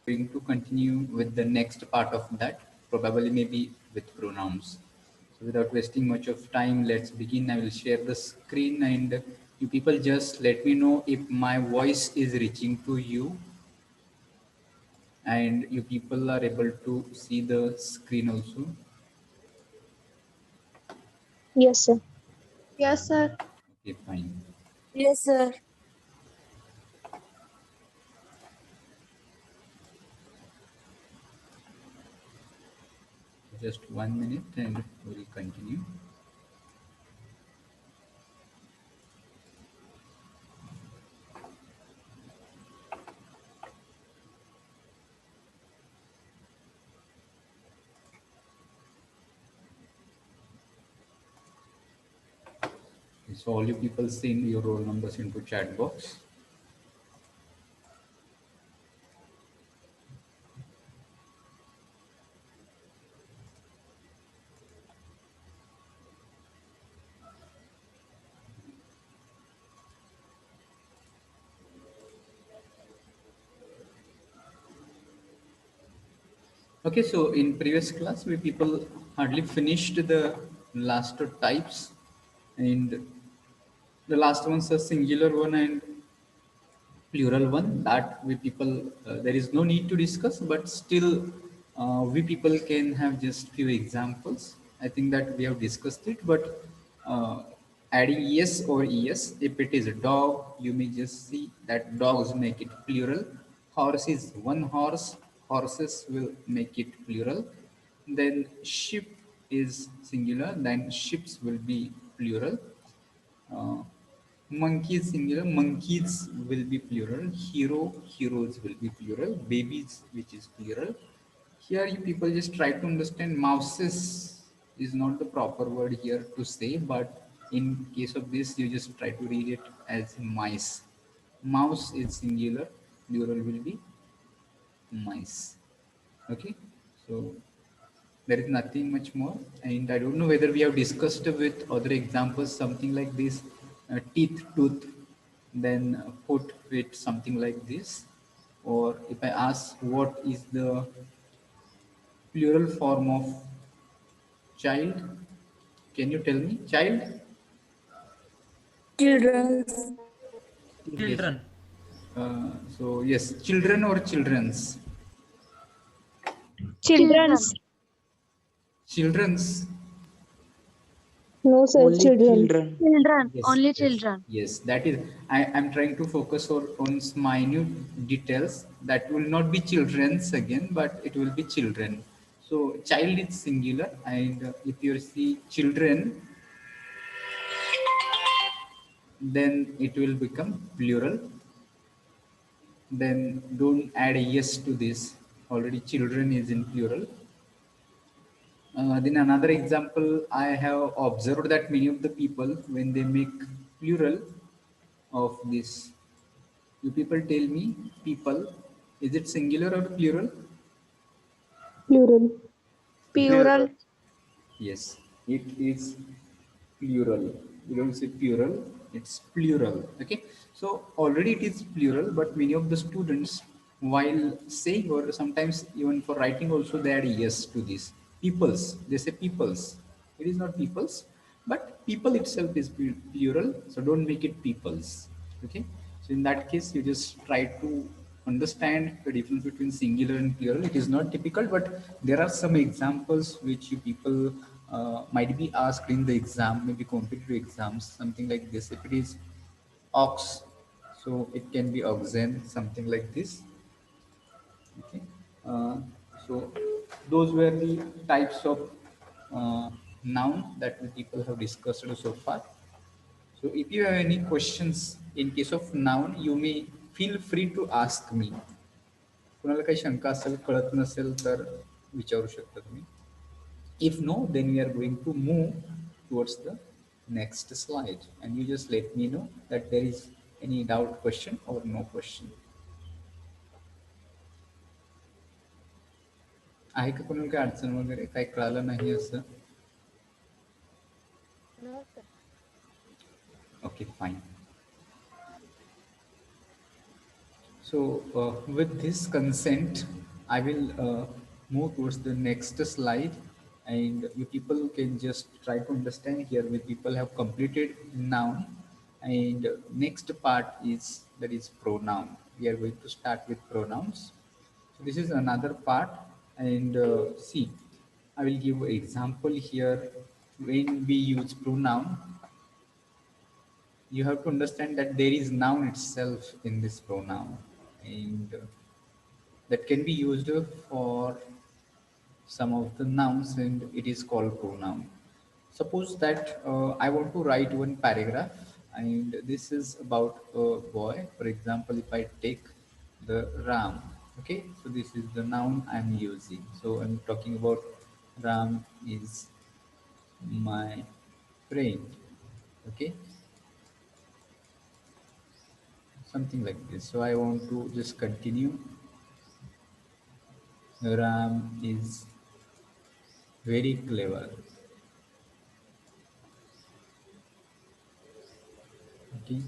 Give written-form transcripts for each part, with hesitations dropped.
going to continue with the next part of that, probably maybe with pronouns. So without wasting much of time, let's begin. I will share the screen and you people just let me know if my voice is reaching to you and you people are able to see the screen also. Yes, sir. Yes, sir. Okay, fine. Yes, sir. Just 1 minute and we'll continue. So all you people send your roll numbers into chat box. Okay, so in previous class, we people hardly finished the last two types, and the last one's a singular one and plural one that we people there is no need to discuss, but still we people can have just few examples. I think that we have discussed it, but uh, adding yes or es, if it is a dog, you may just see that dogs make it plural. Horse is one horse, horses will make it plural. Then ship is singular, then ships will be plural. uh, Monkeys singular, monkeys will be plural. Hero, heroes will be plural. Babies, which is plural. Here, you people just try to understand mouses is not the proper word here to say, but in case of this, you just try to read it as mice. Mouse is singular, plural will be mice. Okay, so there is nothing much more, and I don't know whether we have discussed with other examples something like this, teeth, tooth, then foot, with something like this. Or if I ask what is the plural form of child, can you tell me? Child? Children's. Yes. Children. So yes, children or children's? Children's. Children. Children's. No, sir. Only Children's. children. Children. Yes, Only yes, children. yes. That is, I'm trying to focus on minute details. That will not be children's again, but it will be children. So child is singular, and if you see children, then it will become plural. Then don't add a yes to this. Already children is in plural. Then another example, I have observed that many of the people, when they make plural of this, you people tell me, people, is it singular or plural? Plural. Plural. Yes, it is plural. You don't say plural, it's plural. Okay, so already it is plural, but many of the students, while saying or sometimes even for writing, also they add yes to this. Peoples, they say peoples. It is not peoples, but people itself is plural, so don't make it peoples. Okay, so in that case, you just try to understand the difference between singular and plural. It is not typical, but there are some examples which you people might be asked in the exam, maybe competitive exams, something like this. If it is ox, so it can be oxen, something like this. Okay, uh, so those were the types of noun that we people have discussed so far. So if you have any questions in case of noun, you may feel free to ask me. कुणाला काही शंका असेल, कळत नसेल तर विचारू शकता तुम्ही. If no, then we are going to move towards the next slide, and you just let me know that there is any doubt, question, or no question. आहे का कोणाला काही अडचण वगैरे काही कळालं नाही असं? Okay, fine. So, with this consent, I will move towards the next slide, and you people can just try to understand here. We people have completed noun, and next part is that is pronoun. We are going to start with pronouns. So this is another part, and see, I will give example here. When we use pronoun, you have to understand that there is noun itself in this pronoun, and that can be used for some of the nouns, and it is called pronoun. Suppose that I want to write one paragraph, and this is about a boy. For example, if I take the Ram, okay, so this is the noun I'm using. So I'm talking about Ram is my friend, okay, something like this. So I want to just continue. Ram is very clever. Okay.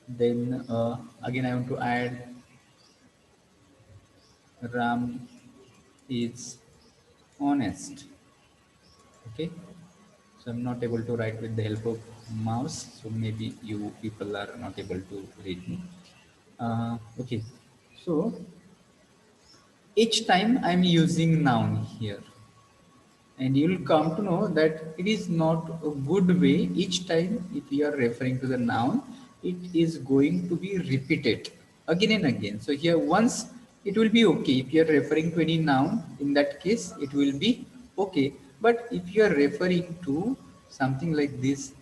Then again, I want to add Ram is honest. Okay. So I'm not able to write with the help of mouse. So maybe you people are not able to read me. Okay. So each time I'm using noun here, and you'll come to know that it is not a good way. Each time if you are referring to the noun, it is going to be repeated again and again. So here once it will be okay. If you are referring to any noun, in that case it will be okay. But if you are referring to something like this,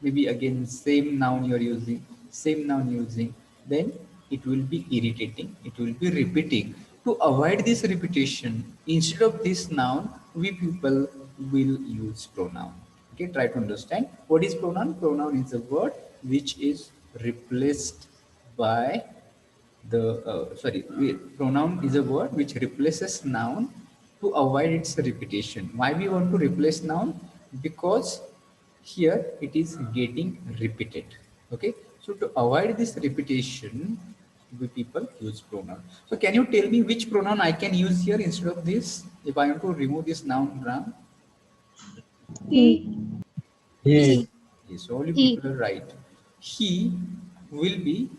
maybe again same noun you're using, same noun using, then it will be irritating, it will be repeating. To avoid this repetition, instead of this noun, we people will use pronoun. Okay, try to understand what is pronoun. Pronoun is a word which is replaced by the pronoun is a word which replaces noun to avoid its repetition. Why we want to replace noun? Because here it is getting repeated. Okay, so to avoid this repetition, we people use pronoun. So can you tell me which pronoun I can use here instead of this if I want to remove this noun, Ram? He. He. Yes, He. yes, all you He. people are right. He will be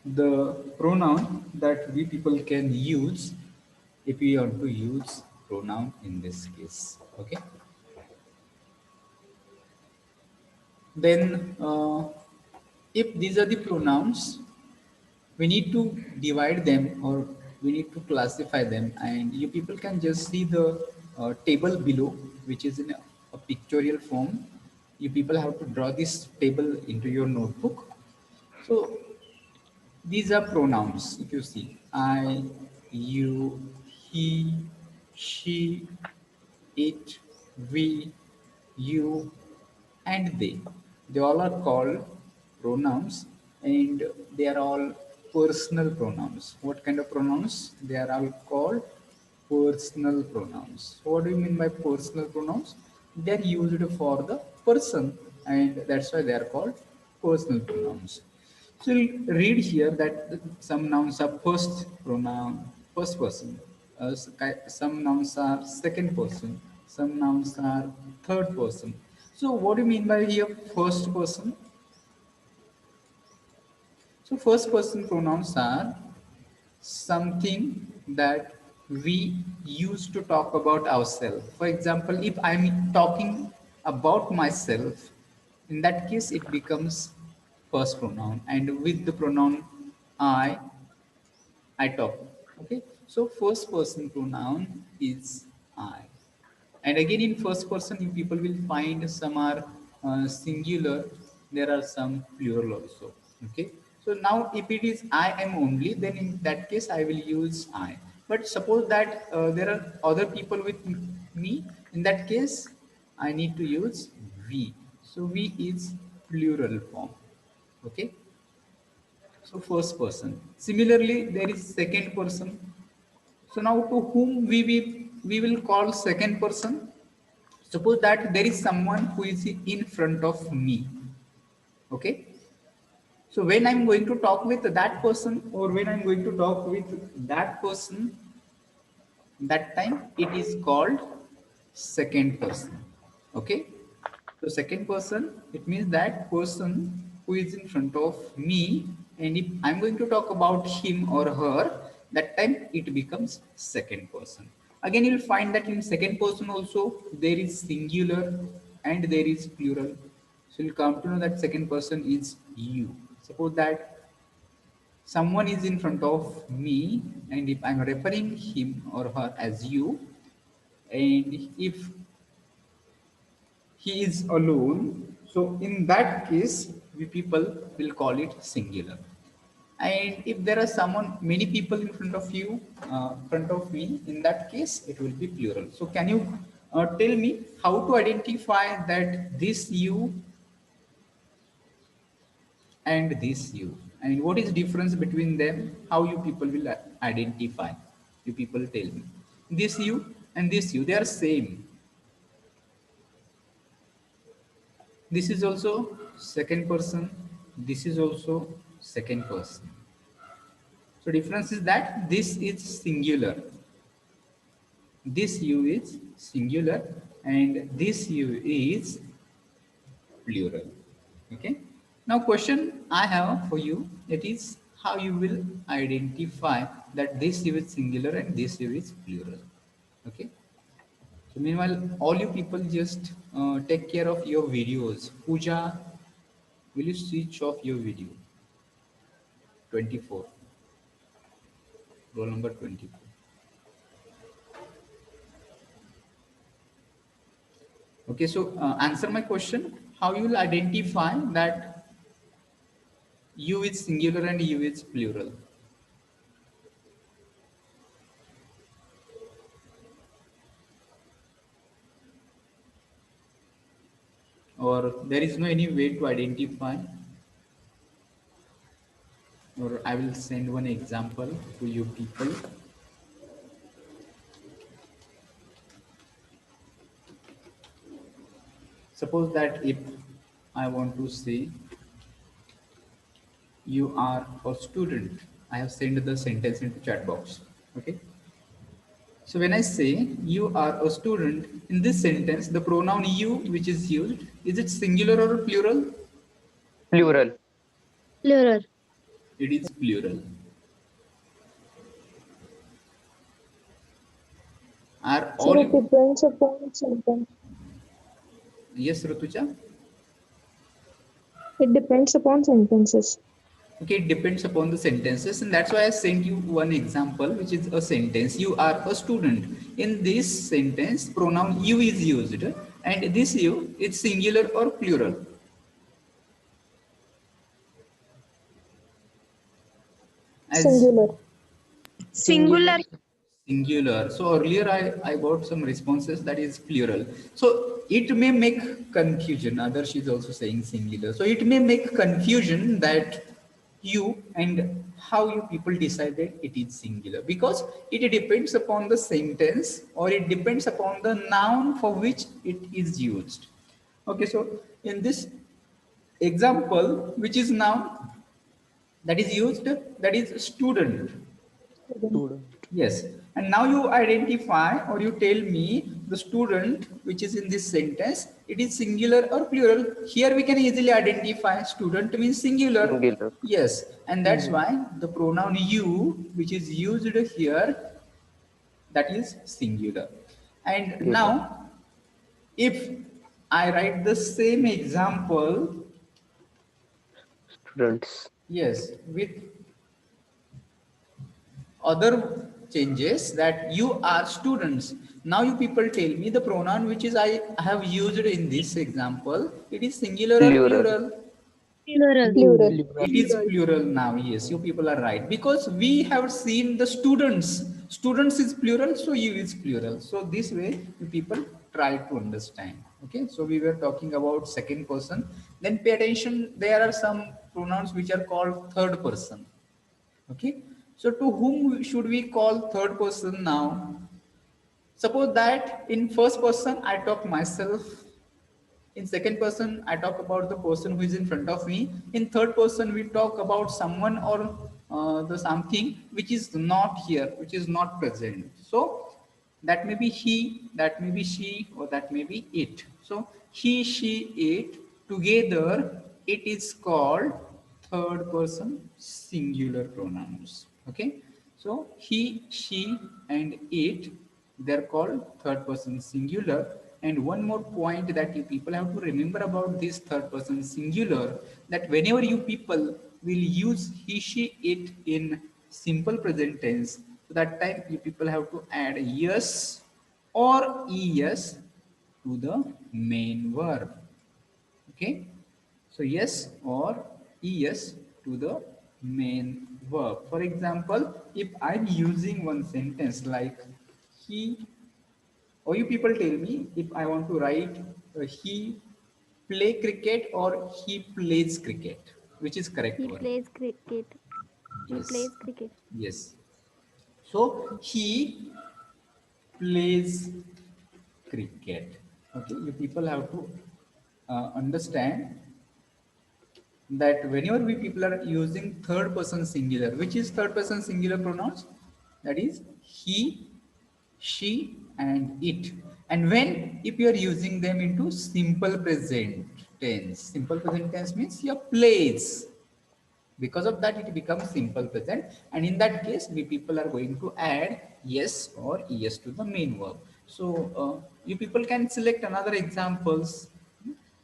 the pronoun that we people can use if we want to use pronoun in this case. Okay, then if these are the pronouns, we need to divide them, or we need to classify them, and you people can just see the table below, which is in a pictorial form. You people have to draw this table into your notebook. So these are pronouns. If you see, I, you, he, she, it, we, you, and they. They all are called pronouns, and they are all personal pronouns. What kind of pronouns? They are all called personal pronouns. So what do you mean by personal pronouns? They are used for the person, and that's why they are called personal pronouns. So you'll read here that some nouns are first pronoun, first person. Some nouns are second person. Some nouns are third person. So what do you mean by here first person? So first person pronouns are something that we use to talk about ourselves. For example, if I'm talking about myself, in that case it becomes first pronoun, and with the pronoun I talk. Okay, so first person pronoun is I. And again, in first person, you people will find some are singular, there are some plural also. Okay, so now if it is I am only, then in that case, I will use I. But suppose that there are other people with me, in that case, I need to use we. So we is plural form. Okay, so first person. Similarly, there is second person. So now to whom we will call second person? Suppose that there is someone who is in front of me. Okay. So when I'm going to talk with that person, or when I'm going to talk with that person, that time it is called second person. Okay, so second person, it means that person who is in front of me, and if I'm going to talk about him or her, that time it becomes second person. Again, you'll find that in second person also there is singular and there is plural. So you'll come to know that second person is you. Suppose that someone is in front of me, and if I'm referring him or her as you, and if he is alone, so in that case, we people will call it singular. And if there are someone, many people in front of you, front of me, in that case, it will be plural. So can you tell me how to identify that this you and this you, and what is difference between them? How you people will identify? You people tell me. This you and this you, they are same. This is also second person, this is also second person. So difference is that this is singular, this you is singular, and this you is plural. Okay. Now question I have for you, it is how you will identify that this you is singular and this you is plural. Okay. So meanwhile, all you people just take care of your videos. Pooja, will you switch off your video? 24. Roll number 24. Okay, so answer my question. How you will identify that you is singular and you is plural? Or there is no any way to identify? Or I will send one example to you people. Suppose that if I want to say you are a student, I have sent the sentence into chat box. Okay. So when I say you are a student, in this sentence, the pronoun you which is used, is it singular or plural? Plural. Plural. It is plural. Are Sir, all it depends upon sentence. yes, Rutuja? It depends upon sentences. Okay, it depends upon the sentences, and that's why I sent you one example, which is a sentence. You are a student. In this sentence, pronoun you is used, and this you is singular or plural. As Singular. Singular. singular. So earlier I got some responses that is plural. So it may make confusion. Others is also saying singular. So it may make confusion that you and how you people decided it is singular, because it depends upon the sentence, or it depends upon the noun for which it is used. Okay, so in this example, which is noun that is used, that is student. Student. Student. Yes, and now you identify or you tell me the student which is in this sentence, it is singular or plural. Here we can easily identify student means singular. Singular. Yes, and that's Hmm. why the pronoun you which is used here, that is singular. And Singular. now if I write the same example, Students. yes, with other changes, that you are students. Now you people tell me the pronoun which is I have used in this example, it is singular or Plural. plural? Plural. Plural. Plural. It is plural now. Yes, you people are right, because we have seen the students. Students is plural, so you is plural. So this way you people try to understand. Okay, so we were talking about second person. Then pay attention, there are some pronouns which are called third person. Okay, so to whom should we call third person now? Suppose that in first person I talk myself, In second person, I talk about the person who is in front of me. In third person, we talk about someone or the something which is not here, which is not present. So that may be he, that may be she, or that may be it. So he, she, it together, it is called third person singular pronouns. Okay, so he, she, and it, they're called third person singular. And one more point that you people have to remember about this third person singular, that whenever you people will use he, she, it in simple present tense, so that time you people have to add yes or es to the main verb. Okay, so yes or es to the main verb. For example, if I'm using one sentence like he, or you people tell me if I want to write he play cricket or he plays cricket, which is correct He one? plays cricket. He Yes, plays cricket. yes. So he plays cricket. Okay, you people have to understand that whenever we people are using third person singular, which is third person singular pronouns, that is he, she, and it. And when if you are using them into simple present tense, simple present tense means your plays, because of that it becomes simple present, and in that case we people are going to add yes or es to the main verb. So you people can select another examples.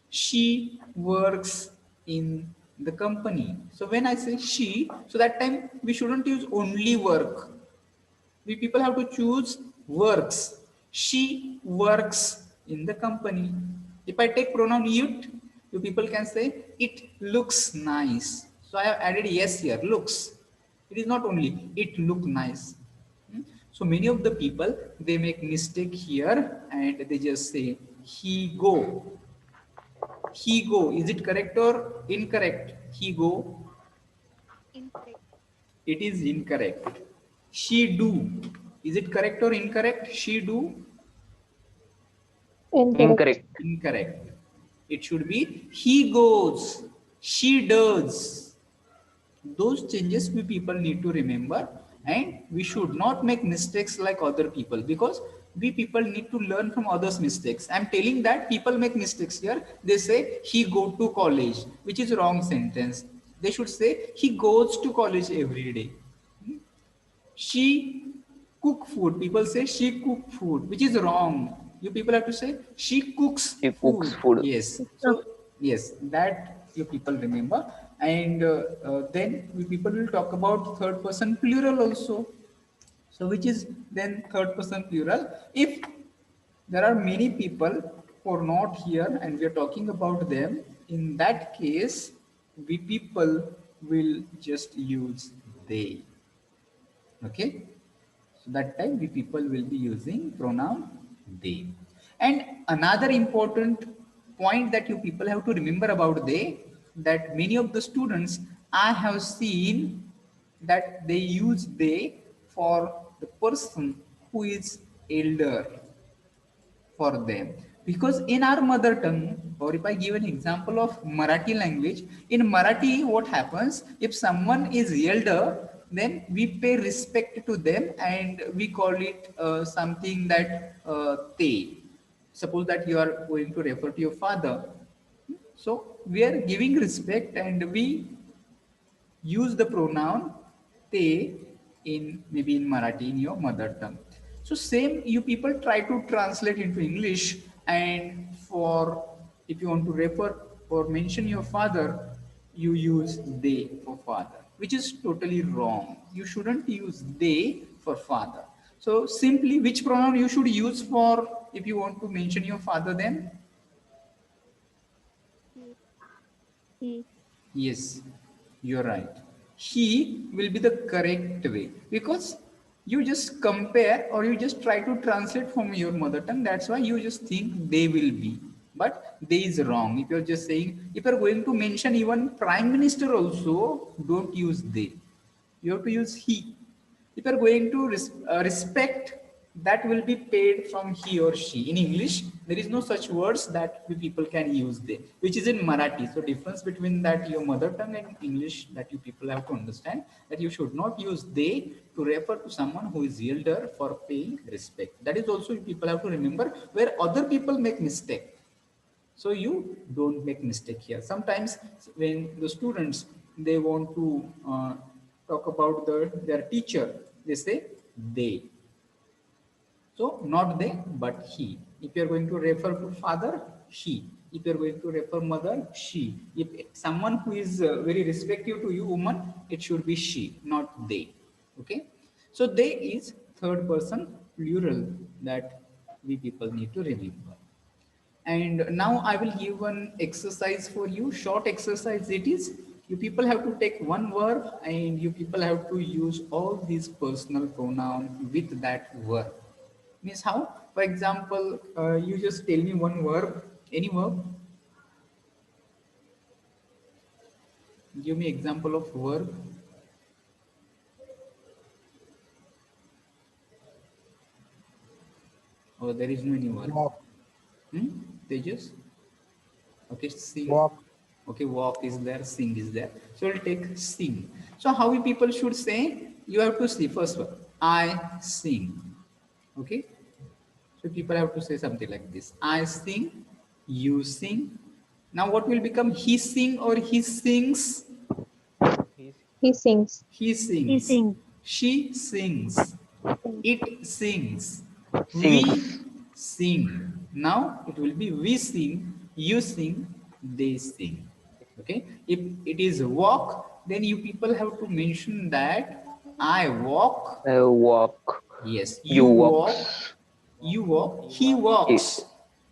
She works in the company. So when I say she, so that time we shouldn't use only work, we people have to choose works. She works in the company. If I take pronoun it, you people can say it looks nice. So I have added yes here, looks. It is not only it look nice. Hmm? So many of the people they make mistake here and they just say he go. He go. Is it correct or incorrect? He go. Incorrect. It is incorrect. She do. Is it correct or incorrect? She do. Incorrect. Incorrect. Incorrect. It should be he goes. She does. Those changes we people need to remember, and we should not make mistakes like other people, because we people need to learn from others mistakes. I'm telling that people make mistakes here. They say he go to college, which is wrong sentence. They should say he goes to college every day. She cook food. People say she cook food, which is wrong. You people have to say she cooks She cooks food. food. Yes. Uh, So yes, that you people remember. And then we people will talk about third person plural also. So which is then third person plural. If there are many people who are not here and we are talking about them, in that case, we people will just use they. Okay, so that time we people will be using pronoun they. And another important point that you people have to remember about they, that many of the students I have seen that they use they for the person who is elder for them, because in our mother tongue, or if I give an example of Marathi language, in Marathi what happens, if someone is elder, then we pay respect to them and we call it something that they. Suppose that you are going to refer to your father, so we are giving respect and we use the pronoun they in maybe in Marathi, in your mother tongue. So same you people try to translate into English, and for if you want to refer or mention your father, you use they for father, which is totally wrong. You shouldn't use they for father. So simply which pronoun you should use for if you want to mention your father then? he. He. Yes, you're right. He will be the correct way, because you just compare or you just try to translate from your mother tongue. That's why you just think they will be. But they is wrong. If you're just saying, if you're going to mention even prime minister also, don't use they. You have to use he. If you're going to respect that will be paid from he or she. In English there is no such words that we people can use they, which is in Marathi. So difference between that your mother tongue and English, that you people have to understand, that you should not use they to refer to someone who is elder for paying respect. That is also people have to remember, where other people make mistake, so you don't make mistake here. Sometimes when the students they want to talk about their teacher, they say they. So not they, but he. If you are going to refer to father, he. If you are going to refer mother, she. If someone who is very respectful to you, woman, it should be she, not they. Okay. So they is third person plural that we people need to remember. And now I will give one exercise for you, short exercise it is. You people have to take one verb and you people have to use all these personal pronoun with that verb. Means how? For example, you just tell me one verb, any verb. Give me example of verb. Oh, there is no any verb. Walk, Hmm? Tejas? Okay, sing. walk, Okay, walk is there, sing is there. So we'll take sing. So how we people should say? You have to see first one. I sing. Okay. So people have to say something like this. I sing, you sing. Now what will become he sing or he sings? He's He sings. He He sings. sings. She sings. It sings. We sings. sing. Now it will be we sing, you sing, they sing. Okay. If it is walk, then you people have to mention that I walk. Walk. Yes, You you walk. walks. You walk. He It, walks.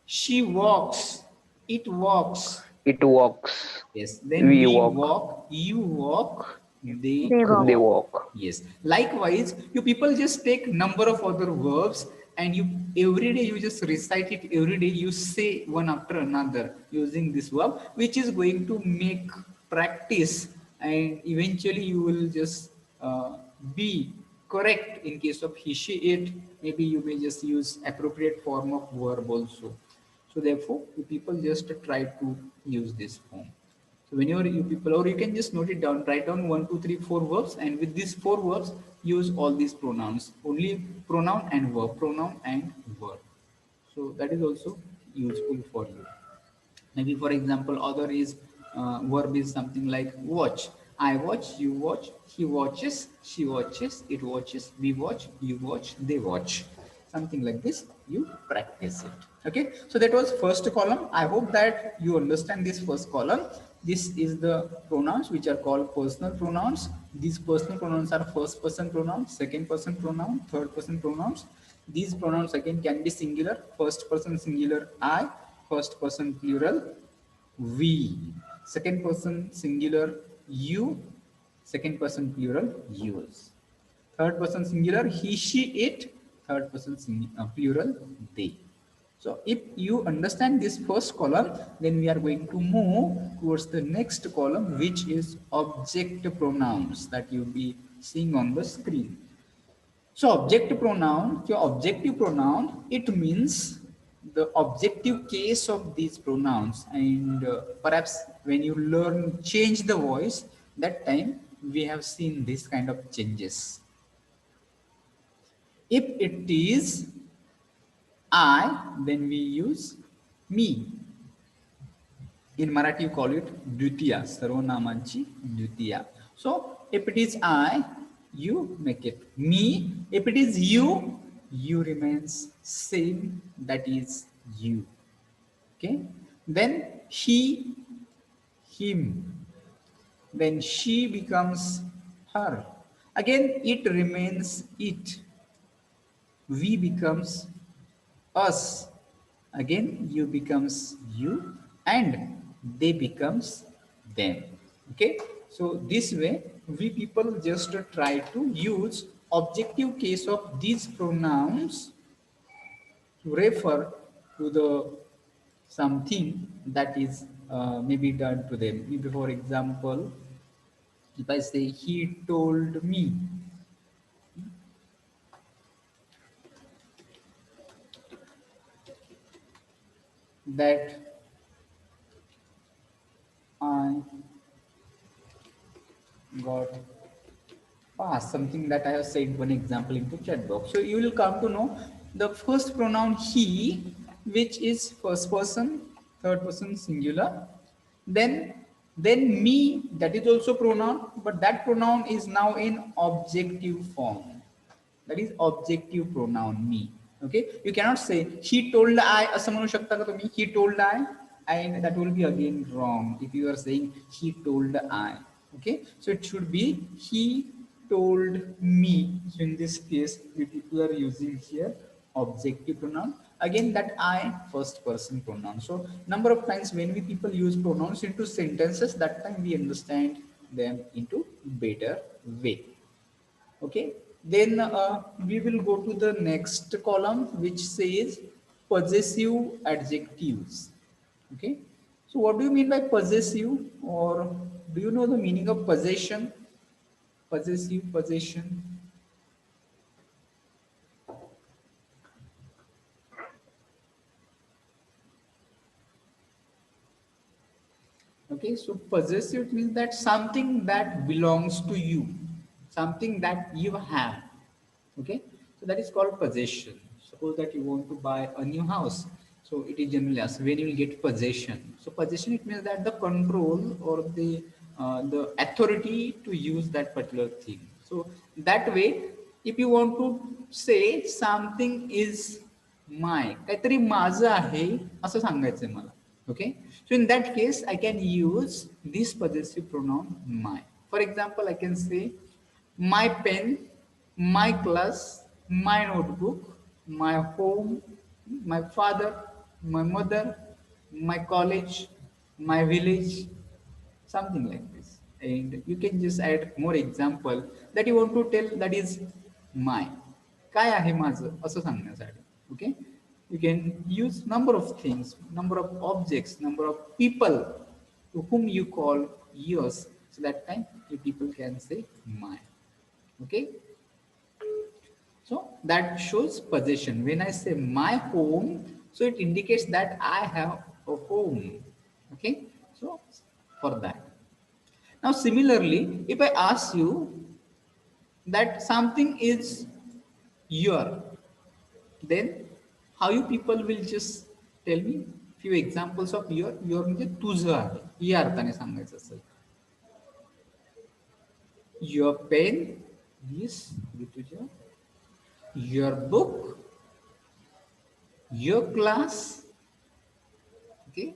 She walks. It walks. it walks. Yes, then We we walk. walk, you walk, they They walk. They walk. walk. Yes. Likewise, you people just take number of other verbs and you every day you just recite it every day. You say one after another using this verb, which is going to make practice, and eventually you will just be correct in case of he, she, it. Maybe you may just use appropriate form of verb also. So therefore, you people just try to use this form. So whenever you people, or you can just note it down, write down one, two, three, four verbs, and with these four verbs, use all these pronouns. Only pronoun and verb, pronoun and verb. So that is also useful for you. Maybe for example, other is verb is something like watch. I watch, you watch, he watches, she watches, it watches, we watch, you watch, they watch. Something like this, you practice it. Okay, so that was first column. I hope that you understand this first column. This is the pronouns which are called personal pronouns. These personal pronouns are first person pronouns, second person pronoun, third person pronouns. These pronouns again can be singular, first person singular I, first person plural we, second person singular you, second person plural yours, third person singular he, she, it, third person plural they. So if you understand this first column, then we are going to move towards the next column, which is object pronouns that you'll be seeing on the screen. So objective pronoun, it means the objective case of these pronouns, and perhaps when you learn change the voice, that time we have seen this kind of changes. If it is I, then we use me. In Marathi, you call it Dvitiya, Sarvanamanchi Dvitiya. So if it is I, you make it me. If it is you remains same, that is you. Okay. Then he, him. Then she becomes her. Again, it remains it. We becomes us. Again you becomes you, and they becomes them. Okay, so this way we people just try to use objective case of these pronouns to refer to the something that is maybe done to them. Maybe for example, if I say he told me, that I got past, something that I have said one example into chat box. So you will come to know the first pronoun he, which is first person, third person singular. Then me, that is also pronoun, but that pronoun is now in objective form. That is objective pronoun me. Okay, you cannot say he told I असं म्हणू शकता का तुम्ही he told I, and that will be again wrong if you are saying he told I. Okay, so it should be he told me. So in this case we people are using here objective pronoun, again that I first person pronoun. So number of times when we people use pronouns into sentences, that time we understand them into better way. Okay, then we will go to the next column which says possessive adjectives. Okay, so what do you mean by possessive, or do you know the meaning of possession? Possessive, possession. Okay, so possessive means that something that belongs to you, something that you have. Okay, so that is called possession. Suppose that you want to buy a new house, so it is generally asked when you will get possession. So possession, it means that the control or the authority to use that particular thing. So that way, if you want to say something is my, काहीतरी माझं आहे असं सांगायचंय मला. Okay, so in that case I can use this possessive pronoun my. For example, I can say my pen, my class, my notebook, my home, my father, my mother, my college, my village, something like this. And you can just add more example that you want to tell, that is my, काय आहे माझं असं सांगण्यासाठी. Okay, you can use number of things, number of objects, number of people to whom you call yours. So that time you people can say my. Okay, so that shows possession. When I say my home, so it indicates that I have a home. Okay, so for that. Now, similarly, if I ask you that something is your, then how you people will just tell me few examples of your म्हणजे तुझं आहे या अर्थाने सांगायचं असेल. Your pen, yes, तुझं. Your book, your class, okay,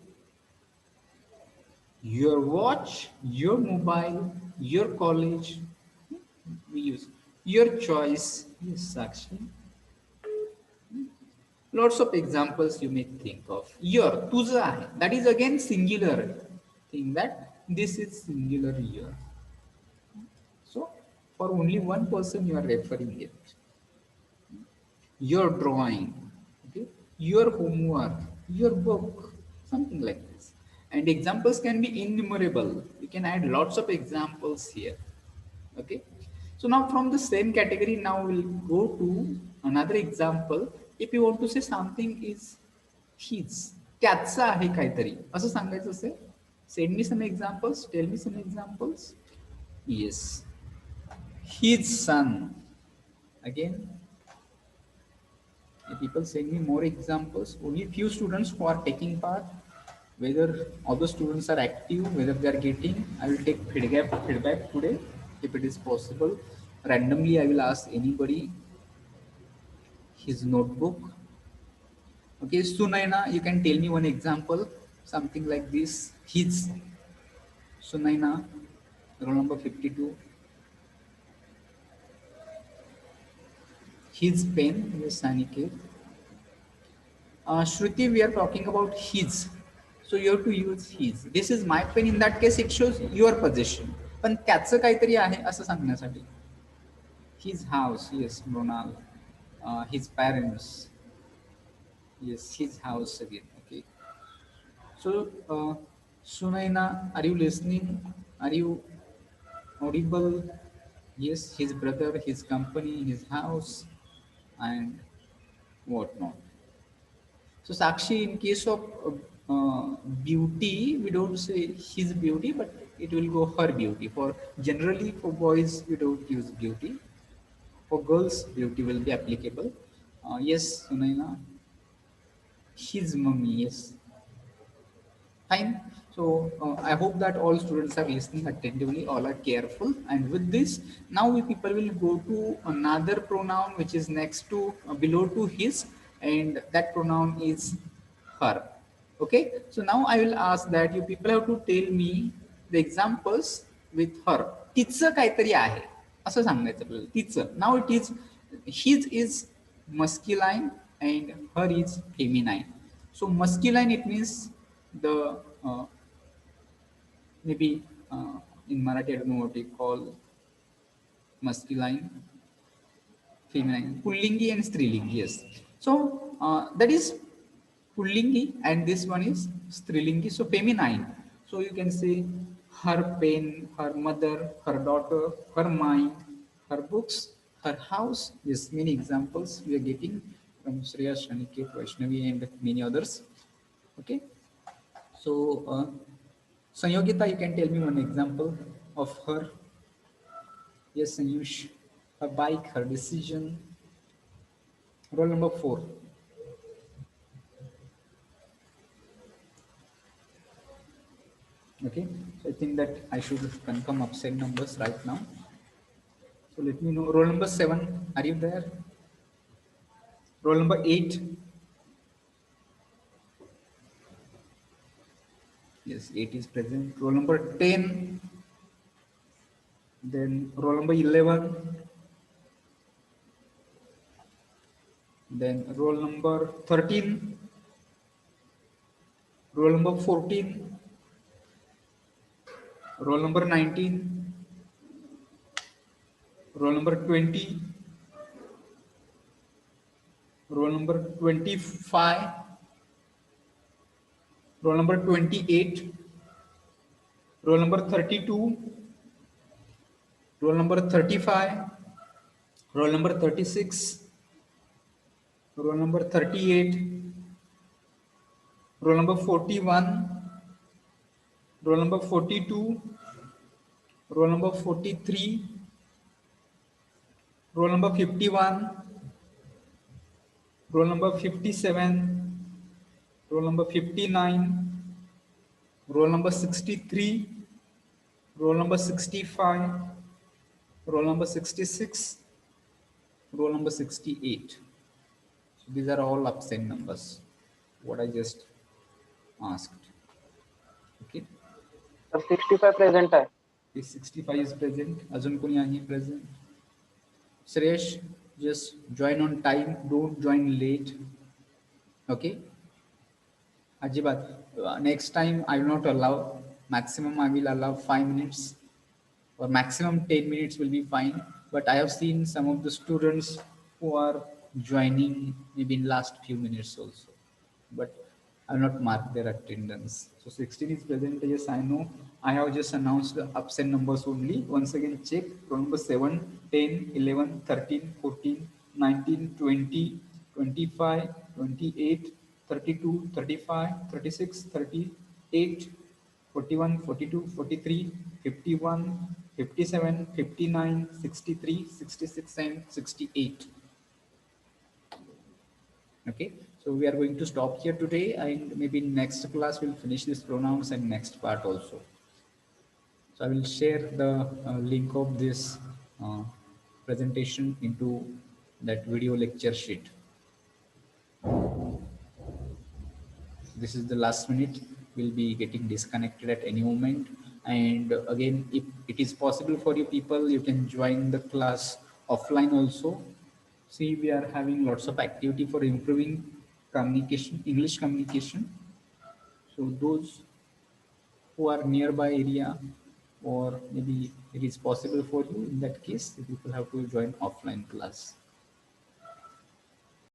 your watch, your mobile, your college, we use your choice, yes, actually. Lots of examples you may think of. Your, तुझं आहे, that is again singular thing, that this is singular your. So for only one person you are referring it. Your drawing, okay, your homework, your book, something like this. And examples can be innumerable. We can add lots of examples here. Okay, so now from the same category, now we'll go to another example. If you want to say something is his, त्याचं आहे काहीतरी असं सांगायचं असेल, send me some examples, tell me some examples. Yes, his son. Again, if people send me more examples, only few students who are taking part, whether all the students are active, whether they are getting, I will take feedback today if it is possible. Randomly I will ask anybody his notebook. Okay, Sunaina, you can tell me one example, something like this. His, Sunaina, roll number 52. His pen, yes, Saniket. Shruti, we are talking about his. So you have to use his. This is my pen. In that case, it shows your possession. पण त्याचं काहीतरी आहे असं सांगण्यासाठी. His house, yes, Mronal. His parents, yes, his house again. Okay. So, Sunaina, are you listening? Are you audible? Yes, his brother, his company, his house, and whatnot. So Sakshi, in case of beauty, we don't say his beauty, but it will go her beauty. For generally for boys, we don't use beauty. For girls, beauty will be applicable. Yes, Sunaina, his mummy. Yes, fine. So I hope that all students are listening attentively, all are careful. And with this, now we people will go to another pronoun which is next to below to his, and that pronoun is her. Okay. So now I will ask that you people have to tell me the examples with her. तिचं काहीतरी आहे असं सांगायचं आपल्याला तिचं. Now it is his is masculine and her is feminine. So masculine it means the maybe in Marathi I don't know what we call masculine, feminine, Pullingi and Strilingi. Yes. So that is Pullingi and this one is Strilingi. So feminine. So you can say her pen, her mother, her daughter, her mind, her books, her house. Yes, many examples we are getting from Shreya, Shaniket, Vaishnavi, and many others. Okay. So Sanyogita, you can tell me one example of her. Yes, Sanyush. Her bike, her decision. Roll number 4. Okay. So I think that I should confirm upside numbers right now. So let me know. Roll number 7. Are you there? Roll number 8. Yes, 8 is present. Roll number 10. Then roll number 11. Then roll number 13. Roll number 14. Roll number 19. Roll number 20. Roll number 25. Roll number 28. Roll number 32. Roll number 35. Roll number 36. Roll number 38. Roll number 41. Roll number 42. Roll number 43. Roll number 51. Roll number 57. Roll number 59. Roll number 63. Roll number 65. Roll number 66. Roll number 68. So these are all absent numbers. What I just asked. Okay. तर 65 present आहे. If 65 is present, अजून कोणी आहे present? Suresh, just join on time. Don't join late. Okay. Ajibat, next time I will not allow. Maximum I will allow 5 minutes, or maximum 10 minutes will be fine. But I have seen some of the students who are joining maybe in last few minutes also. But I will not mark their attendance. So 16 is present. Yes, I know. I have just announced the absent numbers only. Once again, check roll number 7, 10, 11, 13, 14, 19, 20, 25, 28, 32, 35, 36, 38, 41, 42, 43, 51, 57, 59, 63, 66, and 68. Okay, so we are going to stop here today, and maybe next class we'll finish this pronouns and next part also. So I will share the link of this uh, presentation into that video lecture sheet. This is the last minute. We'll be getting disconnected at any moment. And again, if it is possible for you people, you can join the class offline also. See, we are having lots of activity for improving communication, English communication. So those who are nearby area, or maybe it is possible for you, in that case, you people have to join offline class.